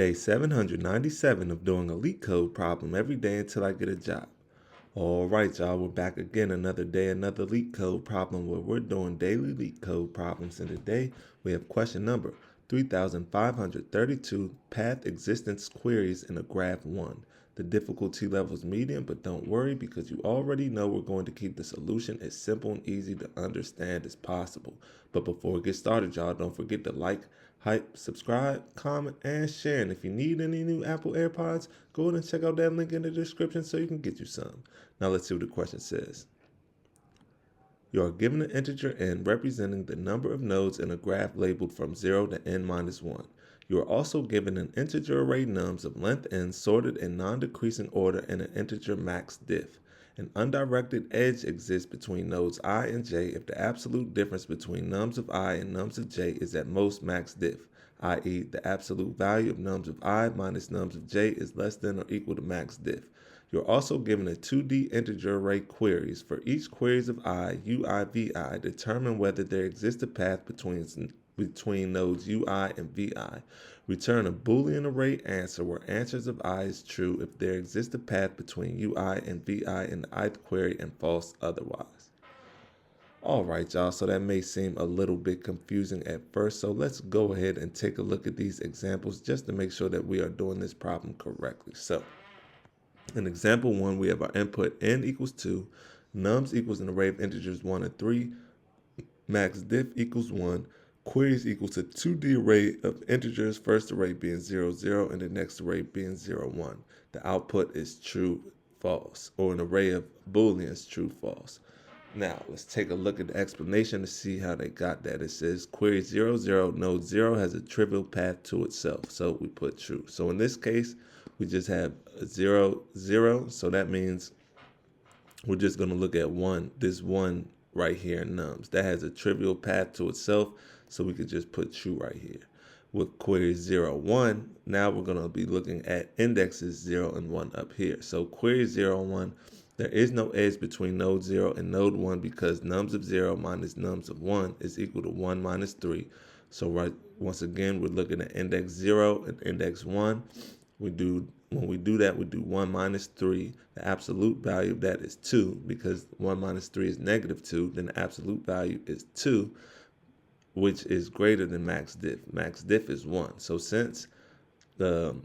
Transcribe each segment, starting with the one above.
Day 797 of doing a LeetCode problem every day until I get a job. All right, y'all, we're back again another day, another LeetCode problem where we're doing daily LeetCode problems. And today we have question number 3532, path existence queries in a graph 1. The difficulty level is medium, but don't worry because you already know we're going to keep the solution as simple and easy to understand as possible. But before we get started, y'all, don't forget to like, hype, subscribe, comment, and share. And if you need any new Apple AirPods, go ahead and check out that link in the description so you can get you some. Now let's see what the question says. You are given an integer n representing the number of nodes in a graph labeled from 0 to n minus 1. You are also given an integer array nums of length n sorted in non-decreasing order and an integer max diff. An undirected edge exists between nodes I and j if the absolute difference between nums of I and nums of j is at most max diff, i.e. the absolute value of nums of I minus nums of j is less than or equal to max diff. You're also given a 2D integer array queries. For each queries of I, ui, vi, determine whether there exists a path between nodes ui and vi. Return a Boolean array answer where answers of I is true if there exists a path between ui and vi in the ith query and false otherwise. All right, y'all, so that may seem a little bit confusing at first, so let's go ahead and take a look at these examples just to make sure that we are doing this problem correctly. So in example 1, we have our input n equals 2, nums equals an array of integers 1 and 3, max diff equals 1, queries equals a 2D array of integers, first array being 0, 0, and the next array being 0, 1. The output is true, false, or an array of booleans, true, false. Now, let's take a look at the explanation to see how they got that. It says query 0, 0, node 0 has a trivial path to itself, so we put true. So in this case, we just have 0, 0, so that means we're just going to look at this one right here in nums. That has a trivial path to itself, so we could just put true right here. With query 0, 1, now we're going to be looking at indexes 0 and 1 up here. So query 0, 1, there is no edge between node 0 and node 1 because nums of 0 minus nums of 1 is equal to 1 minus 3. So once again, we're looking at index 0 and index 1. When we do that, we do 1 minus 3. The absolute value of that is 2 because 1 minus 3 is negative 2. Then the absolute value is 2, which is greater than max diff. Max diff is 1. So since the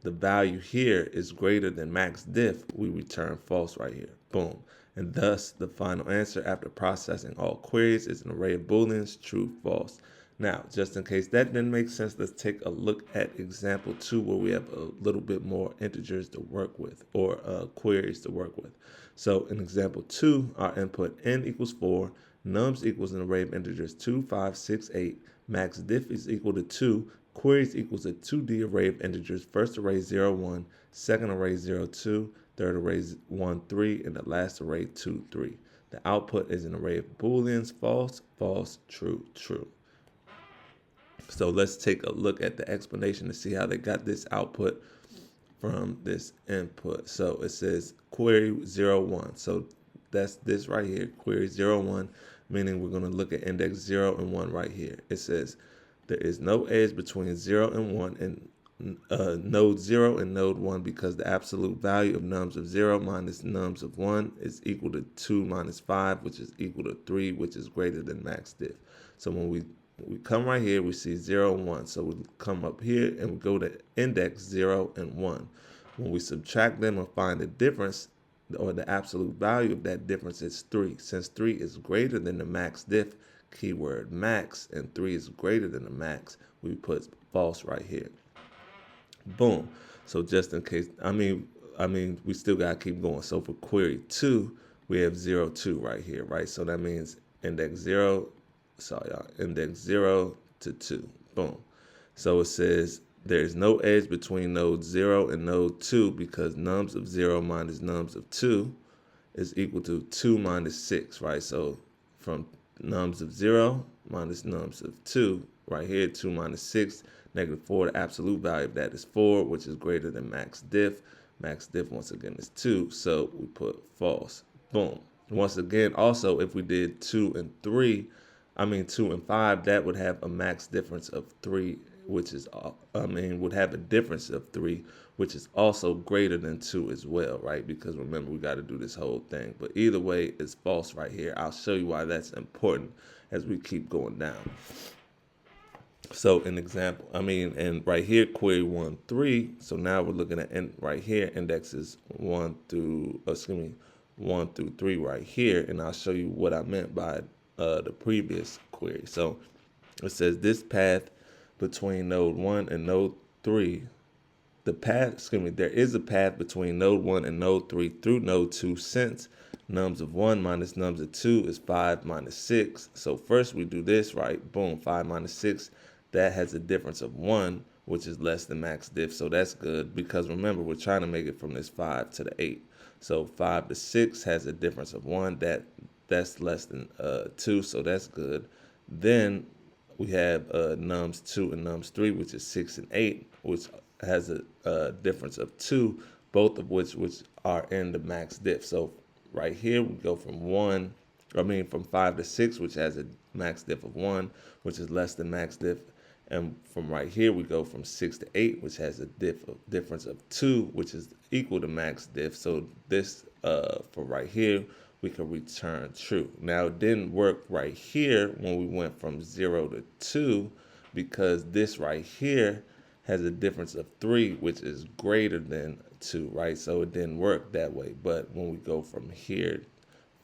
value here is greater than max diff, we return false right here. Boom. And thus, the final answer after processing all queries is an array of booleans, true, false. Now, just in case that didn't make sense, let's take a look at example 2 where we have a little bit more integers to work with or queries to work with. So in example 2, our input n equals 4, nums equals an array of integers 2, 5, 6, 8, max diff is equal to 2, queries equals a 2D array of integers, first array 0, 1, second array 0, 2, third array 1, 3, and the last array 2, 3. The output is an array of booleans, false, false, true, true. So let's take a look at the explanation to see how they got this output from this input. So it says query 0, 1. So that's this right here, query 0, 1, meaning we're going to look at index 0 and 1 right here. It says there is no edge between 0 and 1 and node 0 and node 1 because the absolute value of nums of 0 minus nums of 1 is equal to 2 minus 5, which is equal to 3, which is greater than max diff. So when we come right here, we see 0 and 1. So we come up here and we go to index 0 and 1. When we subtract them and find the difference, or the absolute value of that difference is 3. Since 3 is greater than the max diff, keyword max, and 3 is greater than the max, we put false right here. Boom. So just in case, I mean, we still got to keep going. So for query 2, we have 0, 2 right here, right? So that means index 0, index 0 to 2. Boom. So it says there is no edge between node 0 and node 2 because nums of 0 minus nums of 2 is equal to 2 minus 6, right? So from nums of 0 minus nums of 2, right here, 2 minus 6, negative 4, the absolute value of that is 4, which is greater than max diff. Max diff, once again, is 2, so we put false. Boom. Once again, also, if we did 2 and 5, that would have a max difference of 3, which is, would have a difference of 3, which is also greater than 2 as well, right? Because remember, we got to do this whole thing. But either way, it's false right here. I'll show you why that's important as we keep going down. So an example, and right here, query 1, 3. So now we're looking at right here, indexes 1 through 3 right here. And I'll show you what I meant by the previous query. So it says this path between node 1 and node 3. There is a path between node 1 and node 3 through node 2 since nums of 1 minus nums of 2 is 5 minus 6. So first we do this, right? Boom, 5 minus 6. That has a difference of 1, which is less than max diff. So that's good because remember, we're trying to make it from this 5 to the 8. So 5 to 6 has a difference of 1. That's less than 2, so that's good. Then we have nums 2 and nums 3, which is 6 and 8, which has a difference of 2, both of which are in the max diff. So right here we go from 5 to 6, which has a max diff of 1, which is less than max diff. And from right here we go from 6 to 8, which has a difference of 2, which is equal to max diff. So this for right here we can return true. Now it didn't work right here when we went from 0 to 2 because this right here has a difference of 3, which is greater than 2, right? So it didn't work that way. But when we go from here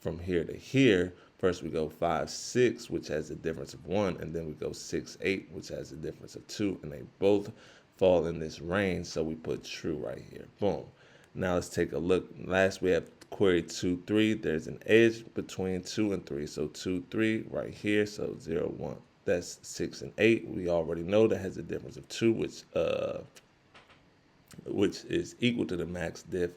to here, first we go 5, 6, which has a difference of 1, and then we go 6, 8, which has a difference of 2, and they both fall in this range, so we put true right here. Boom. Now let's take a look. Last we have query 2, 3. There's an edge between 2 and 3. So 2, 3 right here, so 0, 1. That's 6 and 8. We already know that has a difference of 2, which is equal to the max diff.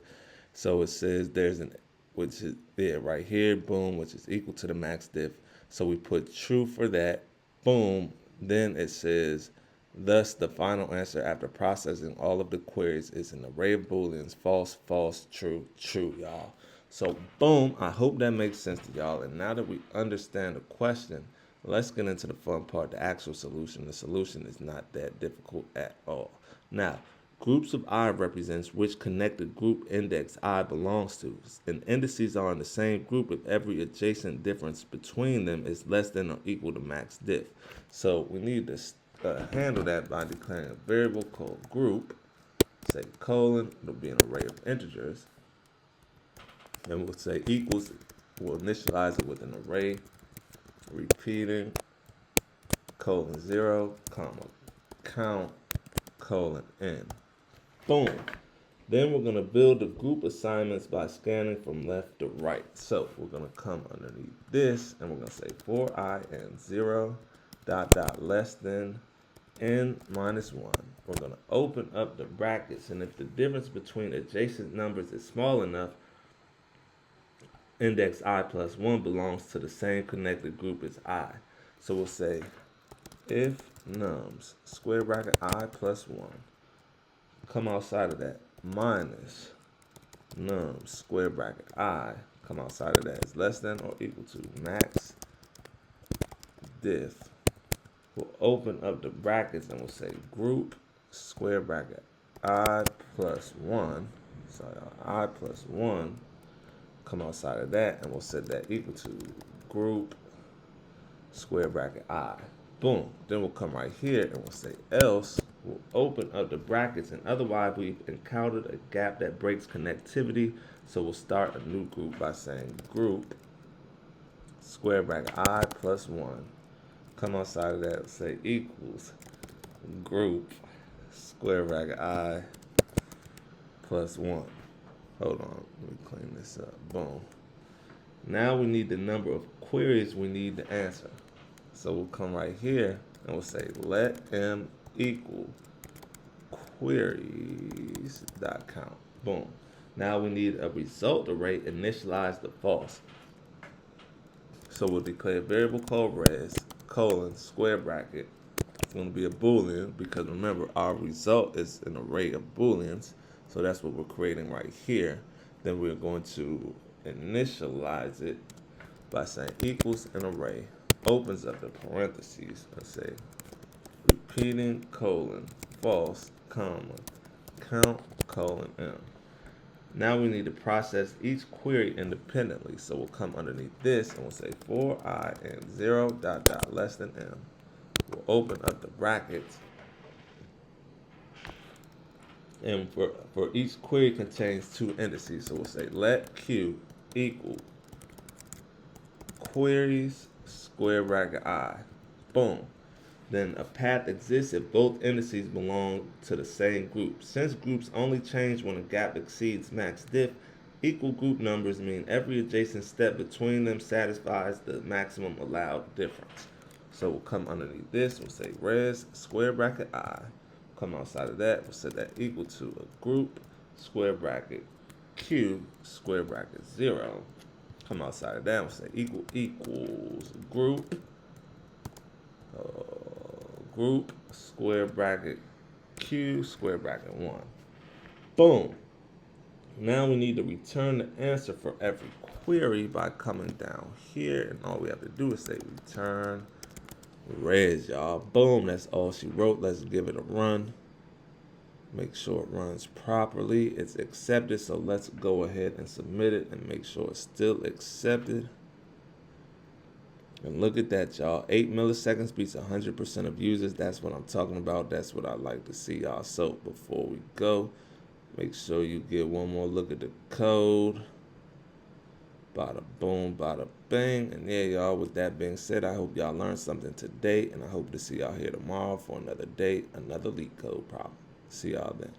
So it says there's an which is there right here, boom, which is equal to the max diff. So we put true for that, boom. Then it says, thus the final answer after processing all of the queries is an array of booleans, false, false, true, true, y'all. So boom, I hope that makes sense to y'all. And now that we understand the question, let's get into the fun part, the actual solution. The solution is not that difficult at all. Now, groups of I represents which connected group index I belongs to. And indices are in the same group if every adjacent difference between them is less than or equal to max diff. So we need to handle that by declaring a variable called group, say colon, it'll be an array of integers, and we'll say equals, we'll initialize it with an array, repeating, colon 0, comma, count, colon n. Boom. Then we're going to build the group assignments by scanning from left to right. So we're going to come underneath this and we're going to say for I and 0 dot dot less than n minus 1. We're going to open up the brackets, and if the difference between adjacent numbers is small enough, index I plus 1 belongs to the same connected group as I. So we'll say if nums square bracket I plus 1 come outside of that minus nums square bracket I come outside of that is less than or equal to max diff. We'll open up the brackets and we'll say group square bracket I plus 1. I plus 1 come outside of that, and we'll set that equal to group square bracket I. Boom. Then we'll come right here and we'll say else. We'll open up the brackets, and otherwise we've encountered a gap that breaks connectivity. So we'll start a new group by saying group square bracket I plus 1. Come outside of that and say equals group square bracket I plus 1. Hold on, let me clean this up. Boom. Now we need the number of queries we need to answer. So we'll come right here and we'll say let m equal queries dot count. Boom. Now we need a result array initialized to false. So we'll declare a variable called res colon square bracket. It's going to be a boolean because remember our result is an array of booleans. So that's what we're creating right here. Then we're going to initialize it by saying equals an array, opens up the parentheses and say repeating colon, false, comma, count, colon, m. Now we need to process each query independently. So we'll come underneath this and we'll say for I and 0 dot dot less than m. We'll open up the brackets. And for each query contains two indices. So we'll say let Q equal queries square bracket I. Boom. Then a path exists if both indices belong to the same group. Since groups only change when a gap exceeds max diff, equal group numbers mean every adjacent step between them satisfies the maximum allowed difference. So we'll come underneath this, we'll say res square bracket I. Come outside of that, we'll set that equal to a group square bracket Q square bracket 0. Come outside of that, we'll say equal equals group group square bracket Q square bracket 1. Boom. Now we need to return the answer for every query by coming down here, and all we have to do is say return res, y'all. Boom, that's all she wrote. Let's give it a run. Make sure it runs properly. It's accepted, so let's go ahead and submit it and make sure it's still accepted. And look at that, y'all. 8 milliseconds beats 100% of users. That's what I'm talking about. That's what I like to see, y'all. So before we go, make sure you get one more look at the code. Bada boom, bada bang. And yeah, y'all, with that being said, I hope y'all learned something today, and I hope to see y'all here tomorrow for another day, another LeetCode problem. See y'all then.